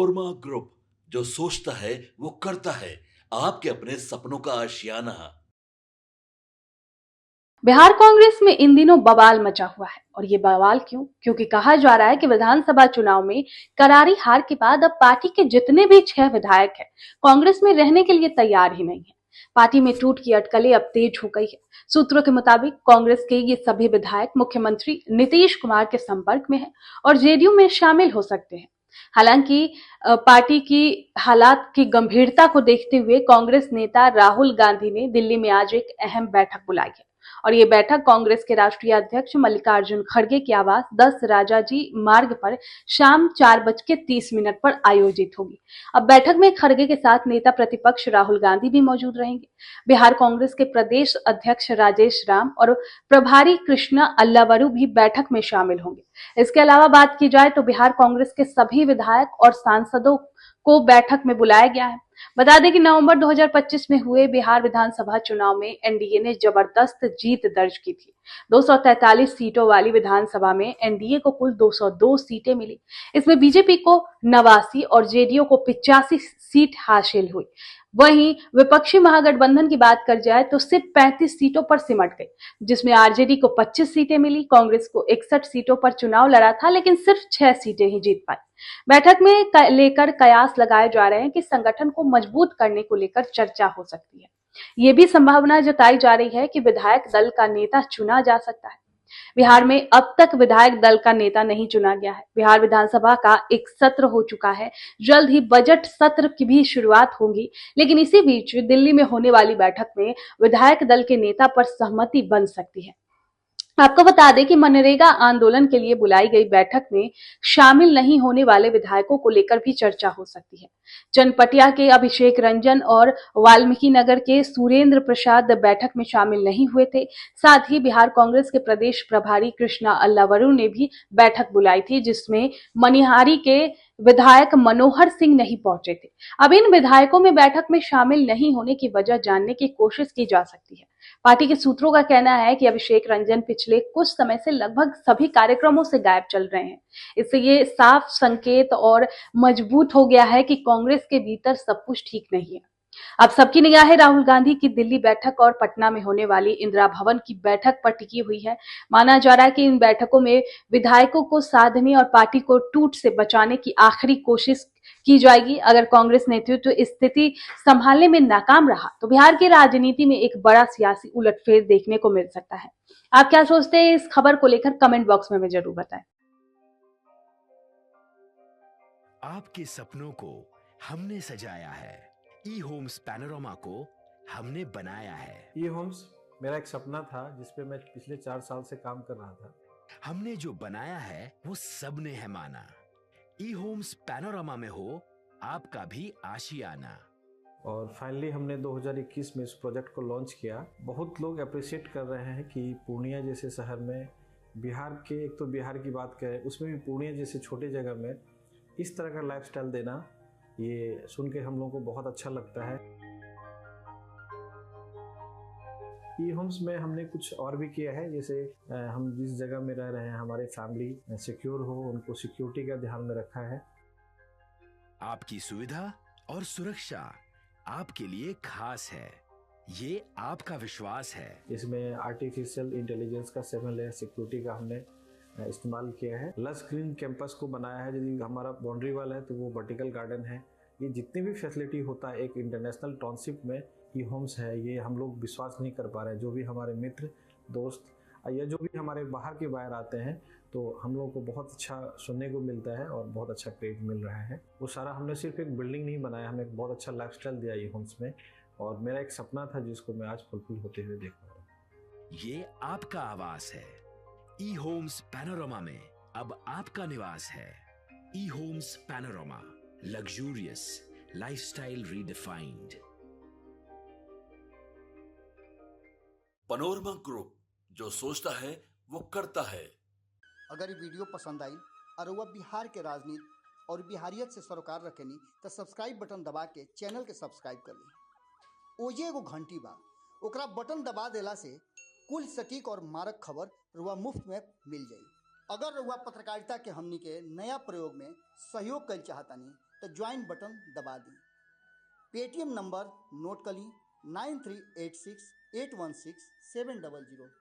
Panorama group, जो सोचता है वो करता है। आपके अपने सपनों का आशियाना। बिहार कांग्रेस में इन दिनों बवाल मचा हुआ है। और ये बवाल क्यों? क्योंकि कहा जा रहा है कि विधानसभा चुनाव में करारी हार के बाद अब पार्टी के जितने भी 6 विधायक हैं, कांग्रेस में रहने के लिए तैयार ही नहीं है। पार्टी में टूट की अटकलें अब तेज हो गई है। सूत्रों के मुताबिक कांग्रेस के ये सभी विधायक मुख्यमंत्री नीतीश कुमार के संपर्क में हैं और जेडीयू में शामिल हो सकते हैं। हालांकि पार्टी की हालात की गंभीरता को देखते हुए कांग्रेस नेता राहुल गांधी ने दिल्ली में आज एक अहम बैठक बुलाई है। और ये बैठक कांग्रेस के राष्ट्रीय अध्यक्ष मल्लिकार्जुन खड़गे के आवास 10 राजाजी मार्ग पर शाम 4:30 पर आयोजित होगी। अब बैठक में खड़गे के साथ नेता प्रतिपक्ष राहुल गांधी भी मौजूद रहेंगे। बिहार कांग्रेस के प्रदेश अध्यक्ष राजेश राम और प्रभारी कृष्णा अल्लावरू भी बैठक में शामिल होंगे। इसके अलावा बात की जाए तो बिहार कांग्रेस के सभी विधायक और सांसदों को बैठक में बुलाया गया है। बता दें कि नवंबर 2025 में हुए बिहार विधानसभा चुनाव में एनडीए ने जबरदस्त जीत दर्ज की थी। 243 सीटों वाली विधानसभा में एनडीए को कुल 202 सीटें मिली। इसमें बीजेपी को 89 और जेडीयू को 85 सीट हासिल हुई। वहीं विपक्षी महागठबंधन की बात कर जाए तो सिर्फ 35 सीटों पर सिमट गई, जिसमें आरजेडी को 25 सीटें मिली। कांग्रेस को 61 सीटों पर चुनाव लड़ा था, लेकिन सिर्फ 6 सीटें ही जीत पाई। बैठक में लेकर कयास लगाए जा रहे हैं कि संगठन को मजबूत करने को लेकर चर्चा हो सकती है। ये भी संभावना जताई जा रही है कि विधायक दल का नेता चुना जा सकता है। बिहार में अब तक विधायक दल का नेता नहीं चुना गया है। बिहार विधानसभा का एक सत्र हो चुका है। जल्द ही बजट सत्र की भी शुरुआत होगी, लेकिन इसी बीच दिल्ली में होने वाली बैठक में विधायक दल के नेता पर सहमति बन सकती है। आपको बता दें कि मनरेगा आंदोलन के लिए बुलाई गई बैठक में शामिल नहीं होने वाले विधायकों को लेकर भी चर्चा हो सकती है। चनपटिया के अभिषेक रंजन और वाल्मीकि नगर के सुरेंद्र प्रसाद बैठक में शामिल नहीं हुए थे। साथ ही बिहार कांग्रेस के प्रदेश प्रभारी कृष्णा अल्लावरू ने भी बैठक बुलाई थी, जिसमें मनिहारी के विधायक मनोहर सिंह नहीं पहुंचे थे। अब इन विधायकों में बैठक में शामिल नहीं होने की वजह जानने की कोशिश की जा सकती है। पार्टी के सूत्रों का कहना है कि अभिषेक रंजन पिछले कुछ समय से लगभग सभी कार्यक्रमों से गायब चल रहे हैं। इससे ये साफ संकेत और मजबूत हो गया है कि कांग्रेस के भीतर सब कुछ ठीक नहीं है। अब सबकी निगाहें राहुल गांधी की दिल्ली बैठक और पटना में होने वाली इंदिरा भवन की बैठक पर टिकी हुई है। माना जा रहा है कि इन बैठकों में विधायकों को साधने और पार्टी को टूट से बचाने की आखिरी कोशिश की जाएगी। अगर कांग्रेस नेतृत्व स्थिति संभालने में नाकाम रहा तो बिहार की राजनीति में एक बड़ा सियासी उलटफेर देखने को मिल सकता है। आप क्या सोचते हैं इस खबर को लेकर? कमेंट बॉक्स में जरूर बताएं। आपके सपनों को हमने सजाया है। ई होम्स पैनोरमा को हमने बनाया है। ई होम्स मेरा एक सपना था जिसपे मैं पिछले 4 साल से काम कर रहा था। हमने जो बनाया है वो सबने है माना। ई होम्स पैनोरमा में हो आपका भी आशियाना। और फाइनली हमने 2021 में इस प्रोजेक्ट को लॉन्च किया। बहुत लोग अप्रिशिएट कर रहे हैं कि पूर्णिया जैसे शहर में, बिहार के, एक तो बिहार की बात करें उसमें भी पूर्णिया जैसे छोटे जगह में इस तरह का लाइफस्टाइल देना, ये सुन के हम लोगों को बहुत अच्छा लगता है। ई होम्स में हमने कुछ और भी किया है, जैसे हम जिस जगह में रह रहे हैं हमारे फैमिली सिक्योर हो, उनको सिक्योरिटी का ध्यान में रखा है। आपकी सुविधा और सुरक्षा आपके लिए खास है, ये आपका विश्वास है। इसमें आर्टिफिशियल इंटेलिजेंस का 7 लेयर सिक्योरिटी का हमने इस्तेमाल किया है। लस ग्रीन कैंपस को बनाया है। यदि हमारा बाउंड्री वाल है तो वो वर्टिकल गार्डन है। ये जितनी भी फैसिलिटी होता है एक इंटरनेशनल टाउनशिप में ई होम्स है, ये हम लोग विश्वास नहीं कर पा रहे हैं। जो भी हमारे मित्र दोस्त या जो भी हमारे बाहर के बाहर आते हैं तो हम लोगों को बहुत अच्छा सुनने को मिलता है और बहुत अच्छा क्रेडिट मिल रहा है। वो सारा हमने सिर्फ एक बिल्डिंग नहीं बनाया, हमें एक बहुत अच्छा लाइफस्टाइल दिया ई होम्स में, और मेरा एक सपना था जिसको मैं आज फुलफिल होते हुए देख रहा हूँ। ये आपका आवास है। ई होम्स पैनोरमा में अब आपका निवास है। E homes Panorama, luxurious lifestyle redefined. Panorama group, जो सोचता है वो करता है। अगर ये वीडियो पसंद आई और वह बिहार के राजनीति और बिहारियत से सरोकार रखेनी तो सब्सक्राइब बटन दबा के चैनल के सब्सक्राइब कर ली। ओजे एगो घंटी बा, ओकरा बटन दबा देला से कुल सटीक और मारक खबर रुआ मुफ्त में मिल जाई। अगर रुआ पत्रकारिता के हमनी के नया प्रयोग में सहयोग कर चाहतानी तो ज्वाइन बटन दबा दी। पेटीएम नंबर नोट कर ली 9386816700।